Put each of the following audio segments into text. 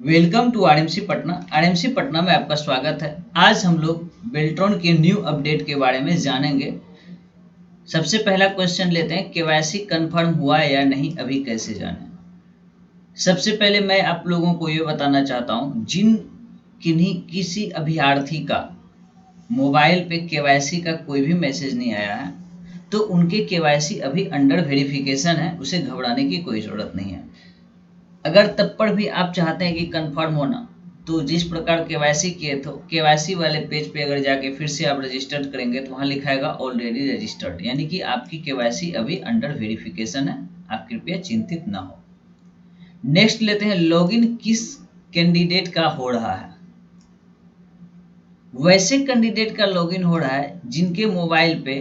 Welcome to RMC Patna. RMC Patna में आपका स्वागत है। आज हम लोग बेल्ट्रॉन के न्यू अपडेट के बारे में जानेंगे। सबसे पहला क्वेश्चन लेते हैं, केवाईसी कंफर्म हुआ या नहीं, अभी कैसे जानें। सबसे पहले मैं आप लोगों को ये बताना चाहता हूँ, किसी अभ्यर्थी का मोबाइल पे केवाईसी का कोई भी मैसेज नहीं आया है तो उनके केवाईसी अभी अंडर वेरिफिकेशन है, उसे घबराने की कोई ज़रूरत नहीं है। अगर तब पर भी आप चाहते हैं कि कंफर्म होना, तो जिस प्रकार केवाईसी किए तो केवाईसी वाले पेज पे अगर जाके फिर से आप रजिस्टर्ड करेंगे तो वहाँ लिखाएगा ऑलरेडी रजिस्टर्ड, यानी कि आपकी केवाईसी अभी अंडर वेरिफिकेशन है। आप कृपया चिंतित ना हो। नेक्स्ट लेते हैं, लॉगिन किस कैंडिडेट का हो रहा है। वैसे कैंडिडेट का लॉगिन हो रहा है जिनके मोबाइल पे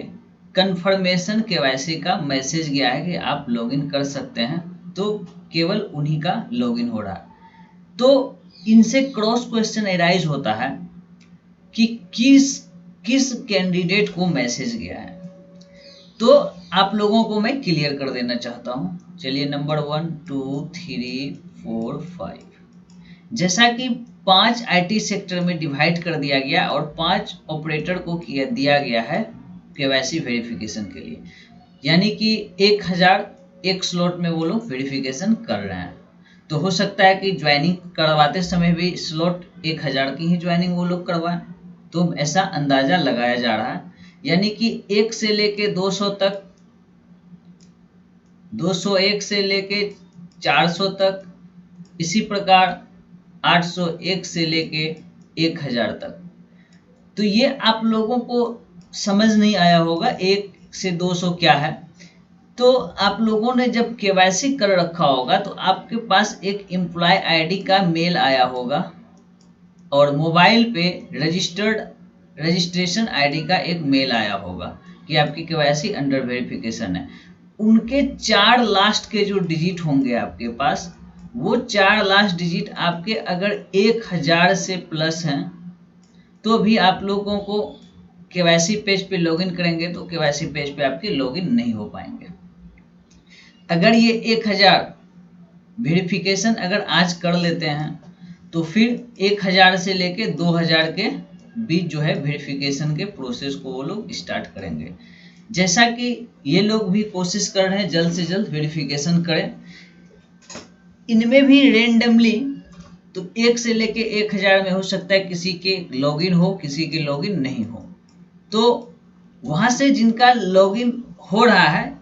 कंफर्मेशन केवाईसी का मैसेज गया है कि आप लॉगिन कर सकते हैं, तो केवल उन्हीं का लॉगिन हो रहा है। तो इनसे क्रॉस क्वेश्चन एराइज होता है कि किस कैंडिडेट को मैसेज गया है। तो आप लोगों को मैं क्लियर कर देना चाहता हूं। चलिए, नंबर 1 2 3 4 5, जैसा कि 5 आईटी सेक्टर में डिवाइड कर दिया गया और 5 ऑपरेटर को दिया गया है केवाईसी वेरिफिकेशन के लिए, यानी कि 1000 एक स्लॉट में वो लोग वेरिफिकेशन कर रहे हैं। तो हो सकता है कि ज्वाइनिंग करवाते समय भी स्लॉट 1000 की ही ज्वाइनिंग वो लोग करवाएं, तो ऐसा अंदाजा लगाया जा रहा है। यानी कि 1 से लेके 200 तक, 201 से लेके 400 तक, इसी प्रकार 801 से लेके 1000 तक। तो ये आप लोगों को समझ नहीं आया होगा 1 से 200 क्या है। तो आप लोगों ने जब केवाईसी कर रखा होगा तो आपके पास एक एम्प्लॉय आईडी का मेल आया होगा और मोबाइल पे रजिस्ट्रेशन आईडी का एक मेल आया होगा कि आपकी केवाईसी अंडर वेरिफिकेशन है। उनके 4 लास्ट के जो डिजिट होंगे आपके पास, वो 4 लास्ट डिजिट आपके अगर 1000 से प्लस हैं तो भी आप लोगों को केवाईसी पेज पे लॉगिन करेंगे तो केवाईसी पेज पे आपके लॉगिन नहीं हो पाएंगे। अगर ये 1000 वेरिफिकेशन अगर आज कर लेते हैं तो फिर 1000 से लेके 2000 के बीच जो है वेरिफिकेशन के प्रोसेस को वो लोग स्टार्ट करेंगे। जैसा कि ये लोग भी कोशिश कर रहे हैं जल्द से जल्द वेरिफिकेशन करें। इनमें भी रेंडमली तो 1 से लेके 1000 में हो सकता है किसी के लॉगिन हो, किसी के लॉगिन नहीं हो। तो वहां से जिनका लॉगिन हो रहा है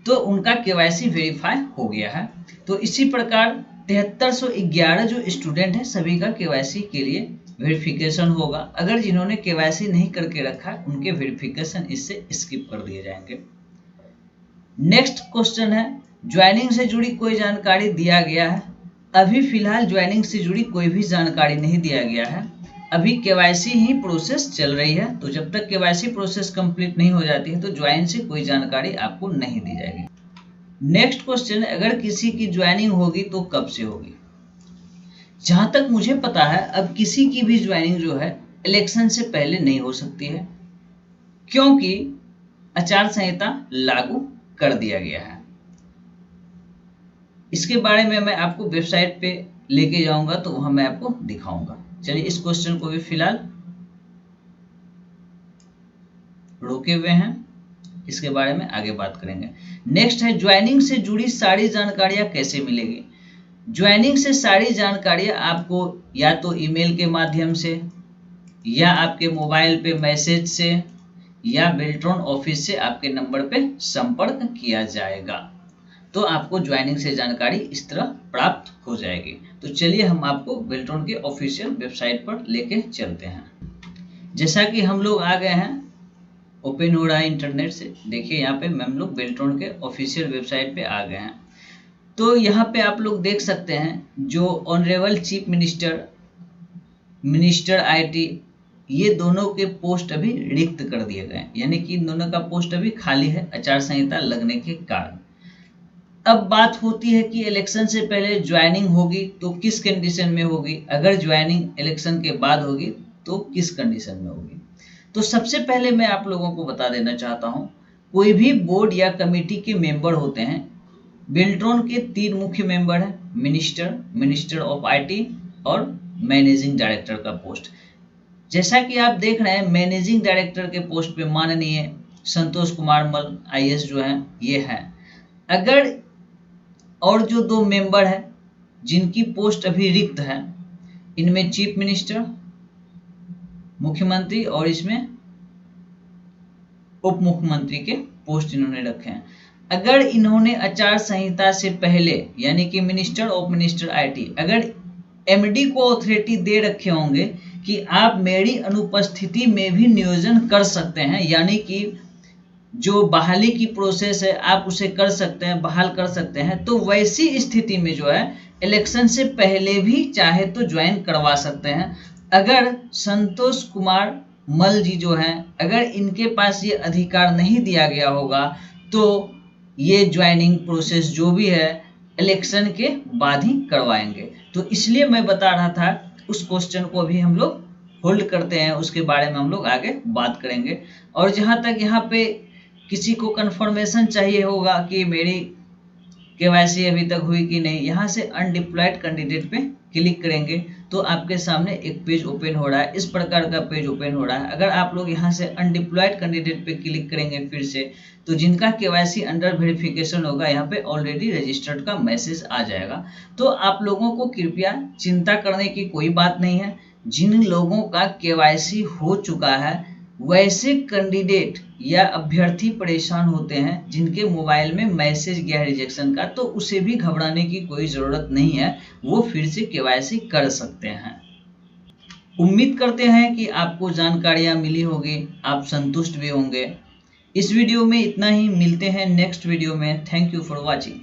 तो उनका केवाईसी वेरीफाई हो गया है। तो इसी प्रकार 7311 जो स्टूडेंट हैं सभी का केवाईसी के लिए वेरिफिकेशन होगा। अगर जिन्होंने केवाईसी नहीं करके रखा है उनके वेरिफिकेशन इससे स्किप कर दिए जाएंगे। नेक्स्ट क्वेश्चन है, ज्वाइनिंग से जुड़ी कोई जानकारी दिया गया है। अभी फिलहाल ज्वाइनिंग से जुड़ी कोई भी जानकारी नहीं दिया गया है। अभी केवाईसी ही प्रोसेस चल रही है, तो जब तक केवाईसी प्रोसेस कंप्लीट नहीं हो जाती है तो ज्वाइन से कोई जानकारी आपको नहीं दी जाएगी। नेक्स्ट क्वेश्चन है, अगर किसी की ज्वाइनिंग होगी तो कब से होगी। जहां तक मुझे पता है अब किसी की भी ज्वाइनिंग जो है इलेक्शन से पहले नहीं हो सकती है, क्योंकि आचार संहिता लागू कर दिया गया है। इसके बारे में मैं आपको वेबसाइट पे लेके जाऊंगा तो वहां मैं आपको दिखाऊंगा। चलिए, इस क्वेश्चन को भी फिलहाल रोके हुए हैं, इसके बारे में आगे बात करेंगे। नेक्स्ट है, ज्वाइनिंग से जुड़ी सारी जानकारियां कैसे मिलेगी। ज्वाइनिंग से सारी जानकारियां आपको या तो ईमेल के माध्यम से, या आपके मोबाइल पे मैसेज से, या बेल्ट्रॉन ऑफिस से आपके नंबर पे संपर्क किया जाएगा, तो आपको ज्वाइनिंग से जानकारी इस तरह प्राप्त हो जाएगी। तो चलिए हम आपको बेल्ट्रॉन के ऑफिशियल वेबसाइट पर लेके चलते हैं। जैसा कि हम लोग आ गए हैं, ओपन हो रहा है इंटरनेट से, देखिए यहाँ पे हम लोग बेल्ट्रॉन के ऑफिशियल वेबसाइट पे आ गए हैं। तो यहाँ पे आप लोग देख सकते हैं जो ऑनरेबल चीफ मिनिस्टर आईटी, ये दोनों के पोस्ट अभी रिक्त कर दिए गए, यानी कि इन दोनों का पोस्ट अभी खाली है आचार संहिता लगने के कारण। अब बात होती है कि इलेक्शन से पहले ज्वाइनिंग होगी तो किस कंडीशन में होगी, अगर ज्वाइनिंग इलेक्शन के बाद होगी तो किस कंडीशन में होगी। तो सबसे पहले मैं आप लोगों को बता देना चाहता हूं, कोई भी बोर्ड या कमेटी के मेंबर होते हैं। बेल्ट्रॉन के 3 मुख्य मेंबर हैं, मिनिस्टर ऑफ आईटी और मैनेजिंग डायरेक्टर का पोस्ट। जैसा कि आप देख रहे हैं मैनेजिंग डायरेक्टर के पोस्ट पे माननीय संतोष कुमार मल आईएएस जो हैं ये हैं। अगर और जो 2 मेंबर हैं जिनकी पोस्ट अभी रिक्त है, इनमें चीफ मिनिस्टर, मुख्यमंत्री और इसमें उप मुख्यमंत्री के पोस्ट इन्होंने रखे हैं। अगर इन्होंने आचार संहिता से पहले यानी कि मिनिस्टर ऑफ मिनिस्टर आईटी अगर एमडी को अथॉरिटी दे रखे होंगे कि आप मेरी अनुपस्थिति में भी नियोजन कर सकते हैं, यानी कि जो बहाली की प्रोसेस है आप उसे कर सकते हैं, बहाल कर सकते हैं, तो वैसी स्थिति में जो है इलेक्शन से पहले भी चाहे तो ज्वाइन करवा सकते हैं। अगर संतोष कुमार मल जी जो हैं अगर इनके पास ये अधिकार नहीं दिया गया होगा तो ये ज्वाइनिंग प्रोसेस जो भी है इलेक्शन के बाद ही करवाएंगे। तो इसलिए मैं बता रहा था उस क्वेश्चन को अभी हम लोग होल्ड करते हैं, उसके बारे में हम लोग आगे बात करेंगे। और जहां तक यहाँ पे किसी को कंफर्मेशन चाहिए होगा कि मेरी केवाईसी अभी तक हुई कि नहीं, यहाँ से अनडिप्लॉयड कैंडिडेट पे क्लिक करेंगे तो आपके सामने एक पेज ओपन हो रहा है, इस प्रकार का पेज ओपन हो रहा है। अगर आप लोग यहाँ से अनडिप्लॉयड कैंडिडेट पे क्लिक करेंगे फिर से, तो जिनका केवाईसी अंडर वेरिफिकेशन होगा यहाँ पे ऑलरेडी रजिस्टर्ड का मैसेज आ जाएगा। तो आप लोगों को कृपया चिंता करने की कोई बात नहीं है। जिन लोगों का केवाईसी हो चुका है वैसे कैंडिडेट या अभ्यर्थी परेशान होते हैं जिनके मोबाइल में मैसेज गया है रिजेक्शन का, तो उसे भी घबराने की कोई ज़रूरत नहीं है, वो फिर से केवाईसी कर सकते हैं। उम्मीद करते हैं कि आपको जानकारियां मिली होगी, आप संतुष्ट भी होंगे। इस वीडियो में इतना ही, मिलते हैं नेक्स्ट वीडियो में। Thank you for watching.